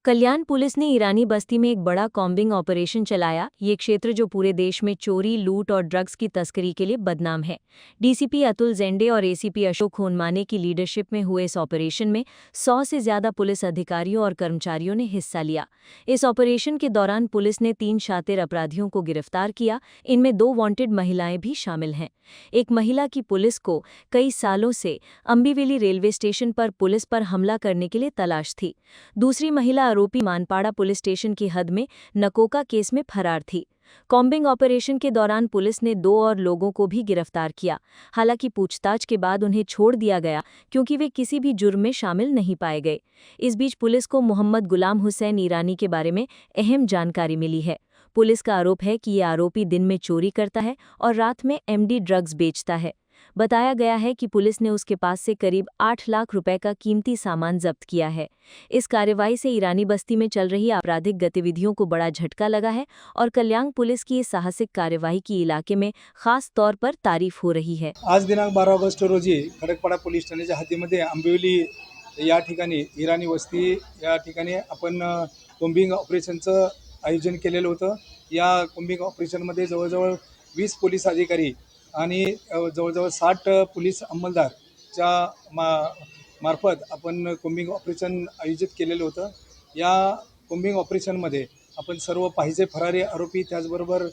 कल्याण police ने ईरानी बस्ती में एक बड़ा कॉम्बिंग ऑपरेशन चलाया। ये क्षेत्र जो पूरे देश में चोरी, लूट और ड्रग्स की तस्करी के लिए बदनाम है। डीसीपी अतुल जेंडे और एसीपी अशोक होनमाने की लीडरशिप में हुए इस ऑपरेशन में 100 से ज्यादा पुलिस अधिकारियों और कर्मचारियों ने हिस्सा लिया। इस ऑपरेशन के दौरान पुलिस ने 3 शातिर अपराधियों को गिरफ्तार किया। इनमें 2 वांटेड महिलाएं भी शामिल हैं। एक महिला की पुलिस को कई सालों से अंबीवेली रेलवे स्टेशन पर पुलिस पर हमला करने के लिए तलाश थी। दूसरी महिला आरोपी मानपाड़ा पुलिस स्टेशन की हद में नकोका केस में फरार थी। कॉम्बिंग ऑपरेशन के दौरान पुलिस ने 2 और लोगों को भी गिरफ्तार किया। हालांकि पूछताछ के बाद उन्हें छोड़ दिया गया क्योंकि वे किसी भी जुर्म में शामिल नहीं पाए गए। इस बीच पुलिस को मोहम्मद गुलाम हुसैन ईरानी के बारे में अहम जानकारी मिली है। पुलिस का आरोप है कि ये आरोपी दिन में चोरी करता है और रात में एमडी ड्रग्स बेचता है। बताया गया है कि पुलिस ने उसके पास से करीब 8 लाख रुपए का कीमती सामान जब्त किया है। इस कार्रवाई से ईरानी बस्ती में चल रही आपराधिक गतिविधियों को बड़ा झटका लगा है और कल्याण पुलिस की इस साहसिक कार्यवाही की इलाके में खास तौर पर तारीफ हो रही है। आज दिनांक 12 ऑगस्ट रोजी खडकपाडा पोलीस ठाण्याच्या हद्दीमध्ये आंबिवली या ठिकाणी ईरानी वस्ती या ठिकाणी आपण कोम्बिंग ऑपरेशनचं आयोजन केलेलं होतं। या कोम्बिंग ऑपरेशनमध्ये जवळजवळ 20 पोलीस अधिकारी आणि जवळजवळ 60 पोलीस अंमलदारच्या मार्फत आपण कोम्बिंग ऑपरेशन आयोजित केलेलं होतं। या कोम्बिंग ऑपरेशनमध्ये आपण सर्व पाहिजे फरारी आरोपी, त्याचबरोबर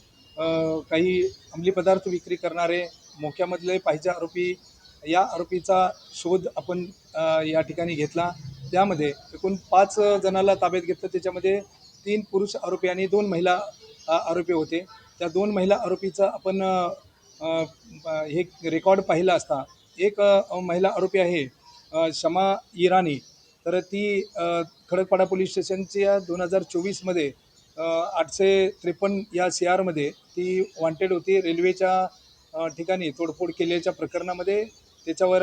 काही अंमली पदार्थ विक्री करणारे, मोक्यामधले पाहिजे आरोपी, या आरोपीचा शोध आपण या ठिकाणी घेतला। त्यामध्ये एकूण 5 जणांना ताब्यात घेतलं। त्याच्यामध्ये 3 पुरुष आरोपी आणि 2 महिला आरोपी होते। त्या 2 महिला आरोपीचा आपण हे रेकॉर्ड पाहिला असता एक महिला आरोपी आहे शमा इराणी, तर ती खडकपाडा पोलीस स्टेशनच्या 2024 853 या CR ती वॉन्टेड होती। रेल्वेच्या ठिकाणी तोडफोड केल्याच्या प्रकरणामध्ये त्याच्यावर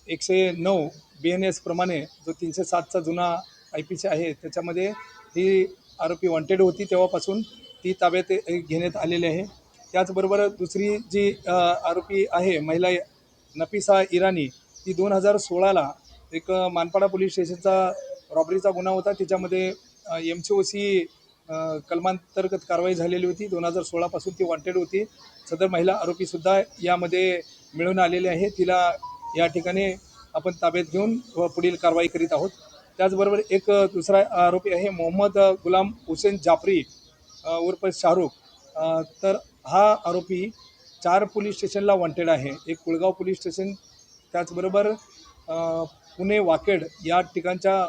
109 BNS प्रमाणे जो 307चा जुना IPC आहे त्याच्यामध्ये ही आरोपी वॉन्टेड होती। तेव्हापासून ती ताब्यात घेण्यात आलेली आहे। त्याचबरोबर दुसरी जी आरोपी आहे महिला नफिसा इराणी, ती 2016ला एक मानपाडा पोलीस स्टेशनचा रॉबरीचा गुन्हा होता। त्याच्यामध्ये MCOC कलमांतर्गत कारवाई झालेली होती। 2016 पासून ती वॉन्टेड होती। सदर महिला आरोपीसुद्धा यामध्ये मिळून आलेली आहे। तिला या ठिकाणी आपण ताब्यात घेऊन पुढील कारवाई करीत आहोत। त्याचबरोबर एक दुसरा आरोपी आहे मोहम्मद गुलाम हुसेन जाफरी उर्फ शाहरुख, तर हा आरोपी 4 पोलीस स्टेशनला वॉन्टेड आहे। एक कुळगाव पोलीस स्टेशन, त्याचबरोबर पुणे वाकेड या ठिकाणच्या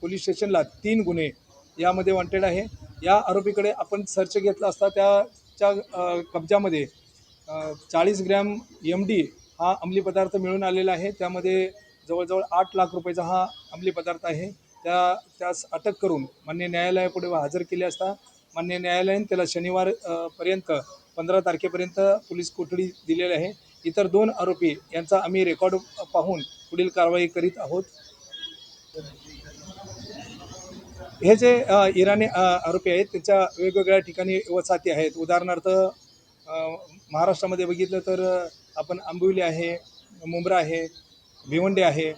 पोलीस स्टेशनला 3 गुन्हे यामध्ये वॉन्टेड आहे। या आरोपीकडे आपण सर्च घेतला असता त्याच्या कब्जामध्ये 40 ग्रॅम MD हा अंमली पदार्थ मिळून आलेला आहे। त्यामध्ये जवळजवळ 8 लाख रुपयाचा हा अंमली पदार्थ आहे। त्यास अटक करून मान्य न्यायालयापुढे हजर केले असता मान्य न्यायालयाने त्याला शनिवार पर्यंत 15 तारखेपर्यंत पोलीस कोठडी दिलेली आहे। इतर 2 आरोपी यांचा आम्ही रेकॉर्ड पाहून पुढील कारवाई करीत आहोत। हे जे इराणी आरोपी आहेत त्याच्या वेगवेगळ्या ठिकाणी वसाहती आहेत। उदाहरणार्थ महाराष्ट्रामध्ये बघितलं तर आपण आंबिवली आहे, मुंब्रा आहे, भिवंडी आहे,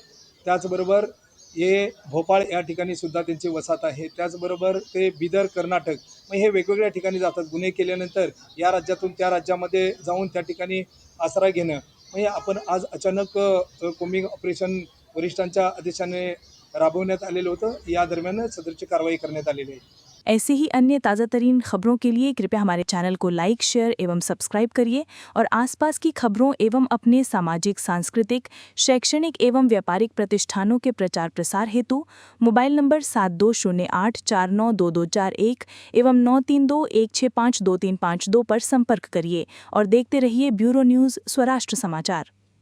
त्याचबरोबर हे भोपाळ या ठिकाणी सुद्धा त्यांची वसाहत आहे। त्याचबरोबर ते बिदर, कर्नाटक, मग हे वेगवेगळ्या ठिकाणी जातात। गुन्हे केल्यानंतर या राज्यातून त्या राज्यामध्ये जाऊन त्या ठिकाणी आसरा घेणं, मग हे आपण आज अचानक कोम्बिंग ऑपरेशन वरिष्ठांच्या आदेशाने राबवण्यात आलेलं होतं। या दरम्यान सदरची कारवाई करण्यात आलेली आहे। ऐसे ही अन्य ताज़ा तरीन खबरों के लिए कृपया हमारे चैनल को लाइक, शेयर एवं सब्सक्राइब करिए और आसपास की खबरों एवं अपने सामाजिक, सांस्कृतिक, शैक्षणिक एवं व्यापारिक प्रतिष्ठानों के प्रचार प्रसार हेतु मोबाइल नंबर 7208492241 एवं 9321652352 पर संपर्क करिए और देखते रहिए ब्यूरो न्यूज़ स्वराष्ट्र समाचार।